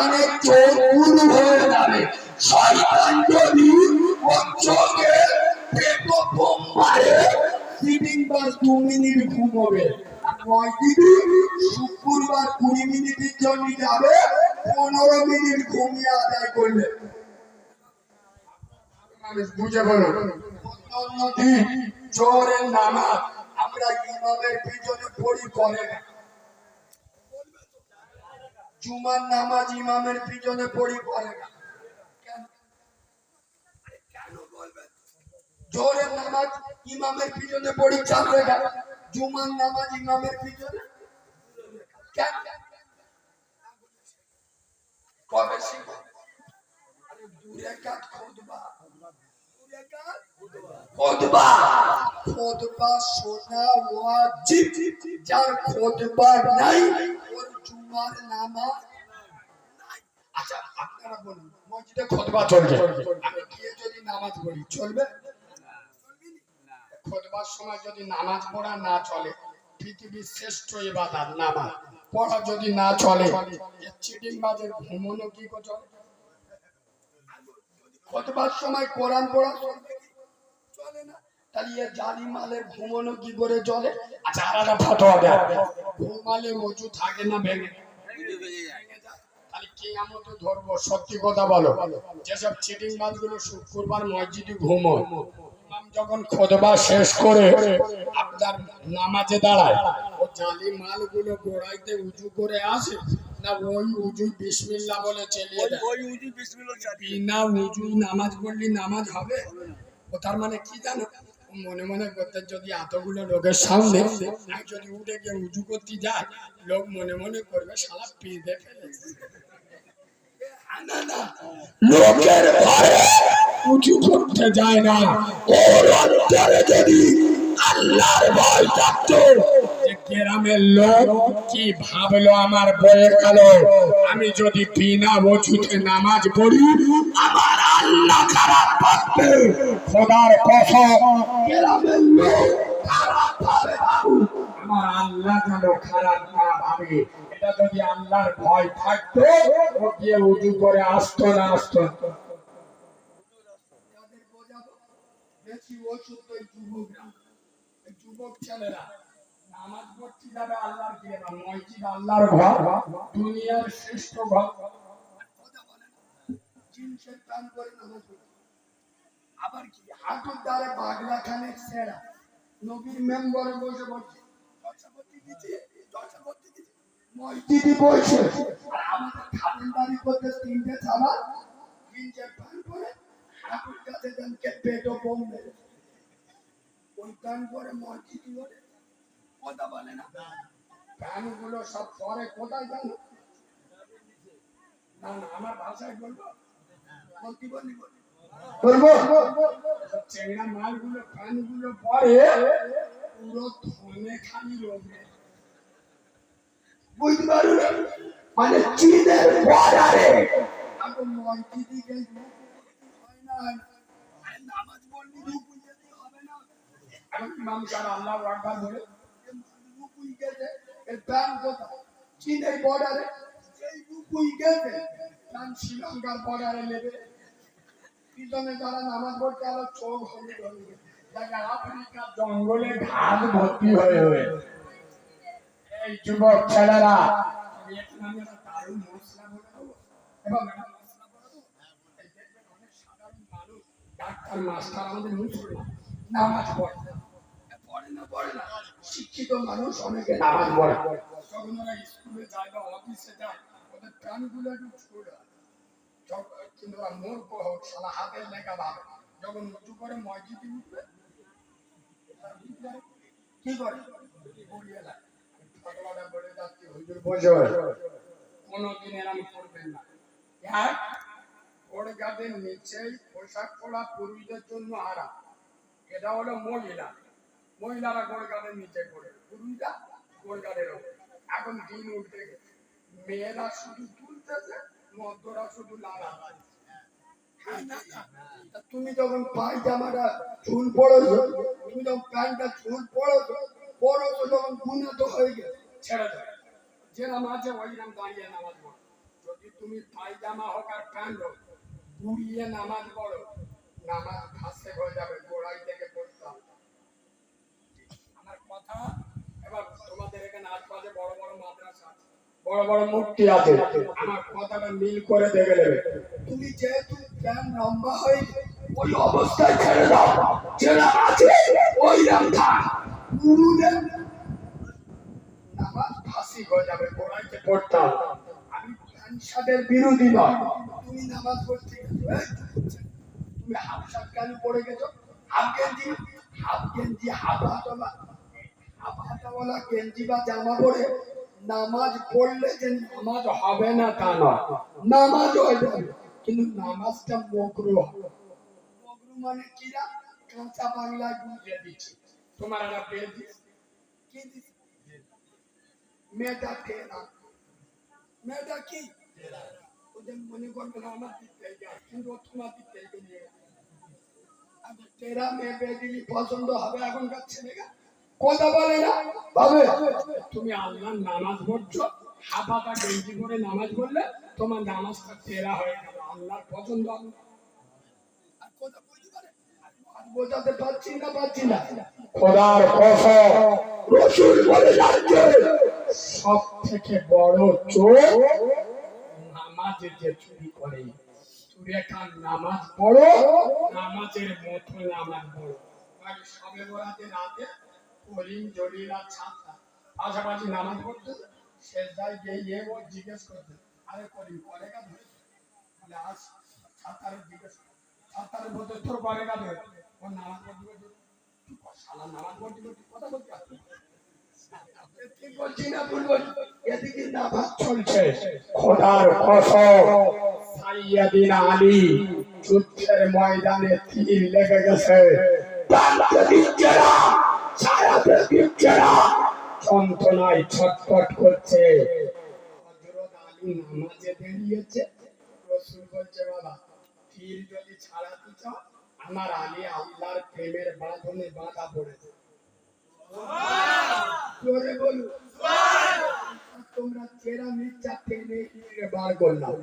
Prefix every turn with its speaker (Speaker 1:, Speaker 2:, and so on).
Speaker 1: মানে চোখ গুলো হয়ে যাবে। শয়তান যদি চোখে পেটো বোম মারে সিটিং বাস 2 মিনিট ঘুমোবে। শুক্রবার 20 মিনিটের জন্য যাবে, 15 মিনিট ঘুমিয়ে আদায় করলে মানুষ বুঝে বলো। জোরের নামাজ আমরা ইমামের পিছনে পড়ি করে না। জুমার নামাজ ইমামের পিছনে পড়ি করে না। জোরের নামাজ ইমামের পিছনে পড়ি 4 রাকাত, জুমার নামাজ ইমামের পিছনে কেন? কবে শিখো? আরে 2 রাকাত খুতবা, 2 রাকাত খুতবা, খুতবা শোনা ওয়াজিব। যার খুতবা নাই ওর জুমার নামাজ নাই। আচ্ছা আপনারা বলুন, মসজিদে খুতবা চলছে, আমি গিয়ে যদি নামাজ পড়ি চলবে? খুতবার সময় যদি নামাজ পড়া না চলে, পৃথিবীর শ্রেষ্ঠ ইবাদত নামাজ পড়া যদি না চলে, চিটিং বাজের ঘুমনো কি করে? খুতবার সময় কোরআন পড়া চলে না, তাহলে জালিম মালের ঘুমনো কি করে চলে? আচ্ছা আলাদা ফতোয়া দেয়, ঘুমালে ওযু থাকে না ভেঙে? তাহলে কিয়ামতে ধরবো। সত্যি কথা বলো, যেসব চিটিং বাজগুলো শুক্রবার মসজিদে ঘুমোয়, ইমাম যখন খুতবা শেষ করে আপনার নামাজে দাঁড়ায়, ও জালিম মালগুলো গোড়াইতে উজু করে আসে না ওই উজু বিসমিল্লাহ বলে চালিয়ে দেয়? ওই উজু বিসমিল্লাহ বিনা উজু নামাজ পড়লে নামাজ হবে? ও তার মানে কি জানো, মনে মনে করতে যদি এতগুলো লোকের সামনে যদি উঠে গিয়ে উজু করতে যায়, লোক মনে মনে করবে শালা পিঁধে ফেলেছে। লোকের ভয়ে উঁচু করতে যায় না, ওর অন্তরে যদি আল্লাহর ভয় থাকতো, যে গ্রামের লোক কি ভাবলো আমার বয়ে গেল, আমি যদি বিনা ওযুতে নামাজ পড়ি আমার আল্লাহ খারাপ ভাববে। খোদার কসম গ্রামের লোক খারাপ ভাবে, আমার আল্লাহ যেন খারাপ না ভাবে। এটা যদি আল্লাহর ভয় থাকতো, ও গিয়ে উজু করে আসতো না আসতো? বেশি ওষুধ তো যুবক ছেলেরা নামাজ পড়তে যাবে আল্লাহর ঘরে, মসজিদ আল্লাহর ঘর, দুনিয়ার শ্রেষ্ঠ ঘর। জিন্সের প্যান্ট পরে নামাজ পড়তে, আবার কি হাঁটুর দ্বারে বাগলা খানে ছেঁড়া, নবীর মেম্বরে বসে বলছে জলসা করতে দিচ্ছে, জলসা করতে দিচ্ছে, মসজিদে বসে। আর আমাদের খাতিরদারি করতে 3টে ছাড়া জিন্সের প্যান্ট পরে হাঁটুর কাছে দেনকে পেটো বোম মেরে ওই প্যান্ট পরে মসজিদে বলে কথা বলে না। প্যান্টগুলো সব পরে কোথায় জানো? না না আমার ভাষায় বলবো, বলতে বলি বলবো, চেংড়া মালগুলো প্যান্টগুলো পরে পুরো ধনে খালি রোগে, বুঝতে পারো না? মানে চীনের বর্ডারে এখন মসজিদে গিয়ে হয় না, আরে নামাজ পড়লে রুকুই যেতে হবে না? এখন ইমাম সাহেব আল্লাহু আকবার বলে রুকুই গেছে, এর প্যান্ট কোথায়? চীনের বর্ডারে। এই রুকুই গেছে, প্যান্ট শ্রীলঙ্কার বর্ডারে নেবে। পিছনে যারা নামাজ পড়তে আলো চোখ হলুদ হলুদ, জায়গা আফ্রিকার জঙ্গলে ঘাস ভর্তি হয়ে হয়ে। এই যুবক ছেলেরা দারুণ মশলা বলে দেবো এবং অনেক সাধারণ মানুষ, ডাক্তার মাস্টার আমাদের মুসলমান নামাজ পড়ে না, পড়ে না, শিক্ষিত মানুষ অনেকে নামাজ পড়ে। যখন ওরা স্কুলে যায় বা অফিসে যায়, ওদের প্যান্টগুলো একটু ছোট, কিন্তু ওরা মূর্খ হোক সারা হাতের লেখা ভাবে। যখন উঁচু করে মসজিদে উঠবে কি করে? কোনদিন এরম করবেন না। গোড়গাদের নিচেই পোশাক পরা পুরুষদের জন্য আরাম, এটা হলো মহিলা, মহিলারা গোড়গাদের নিচে করে, পুরুষরা গোড়গাদের ওপরে। এখন দিন উঠে গেছে, মেয়েরা শুধু তুলতেছে, মধ্যরা শুধু লাগা। তুমি যখন পায়জামাটা ঝুল পড়েছো, তুমি যখন প্যান্টটা ঝুল পড়েছো, যখন গুণাতো হয়ে গেছে ছেড়ে দেবে, যেরাম আছে ওইরাম দাঁড়িয়ে নামাজ পড়ো। যদি তুমি পায়জামা হোক আর প্যান্ট হোক গুড়িয়ে নামাজ পড়ো, নামাজ ফাঁসে হয়ে যাবে, গোড়াই থেকে পড়তাম। আমার কথা, এবার তোমাদের এখানে আশপাশে বড় বড় মাদ্রাসা আছে, বড় বড় মূর্তি আছে, আমার কথাটা মিল করে দেখে নেবে। তুমি যেহেতু জ্ঞান লম্বা হয়ে ওই অবস্থায় ছেড়ে দাও, যেটা আছে ওই রাম থাক, গুরুদেব নামাজ ফাঁসি হয়ে যাবে, গোড়াইতে পড়তাম। আমি প্যান্ট বিরোধী নয়, তুমি নামাজ পড়তে গেছো, তুমি হাফ শার্ট কেন পড়ে গেছো, হাফ গেঞ্জি, হাফ গেঞ্জি হাফ হাতাওয়ালা গেঞ্জি বা জামা পরে নামাজ পড়লে যে নামাজ হবে না তা নয়, নামাজ হয়ে যাবে, কিন্তু নামাজটা মকরুহ হবে। মকরুহ মানে কিরা, কাঁচা বাংলায় বুঝিয়ে দিচ্ছি। তোমার একটা বেদি কি দিচ্ছে, মেয়েটা তেরা, মেয়েটা কি ওদের মনে করবে না আমার দিতে যায়, কিন্তু তোমার দিতে নিয়ে তেরা মেয়ে বেদিলি পছন্দ হবে এখনকার ছেলেরা, কথা বলে না ভাবে। তুমি আল্লাহর নামাজ পড়ছো, হাফাটা গেঞ্জি করে নামাজ পড়লে তোমার নামাজটা তেরা হয়ে গেল, আল্লাহর পছন্দ হবে। আর কথা বুঝতে পারে, আর বোঝাতে পারছি না খোদার কসম, রাসূল বলে যাচ্ছে সব থেকে বড় চোর নামাজে যে চুরি করে। চুরিয়াকার নামাজ পড়ো, নামাজের মতো নামাজ পড়ো। আর সবে বরাতে রাতে করিম জলিলা ছাতা পাশাপাশি নামাজ পড়তে সেজদায় গিয়ে ও জিজ্ঞেস করতে, আরে করিম করেগা ধরে, বলে আজ ছাতারে জিজ্ঞেস, ছাতারে বলতে তোর করেগা ধরে, ও নামাজ পড়তে শালা নামাজ পড়তে কথা বলতে পারছি, ঠিক বলছি না ভুল বলছি, এদিকে নামাজ চলছে। খোদার কসম, সাইয়্যিদিনা আলী যুদ্ধের ময়দানে তীর লেগে গেছে, টানতে দিচ্ছে না, ছাড়াতে দিচ্ছে না, যন্ত্রণায় ছটফট করছে। হযরত আলী নামাজে দাঁড়িয়েছে, রাসূল বলছে বাবা তীর যদি ছাড়াতে চাও, আমার আলী আল্লাহর প্রেমের বাঁধনে বাঁধা পড়েছে। জোরে বলুন সুবহানাল্লাহ। তোমরা চেরা মির্জা টেনে বার করলাম।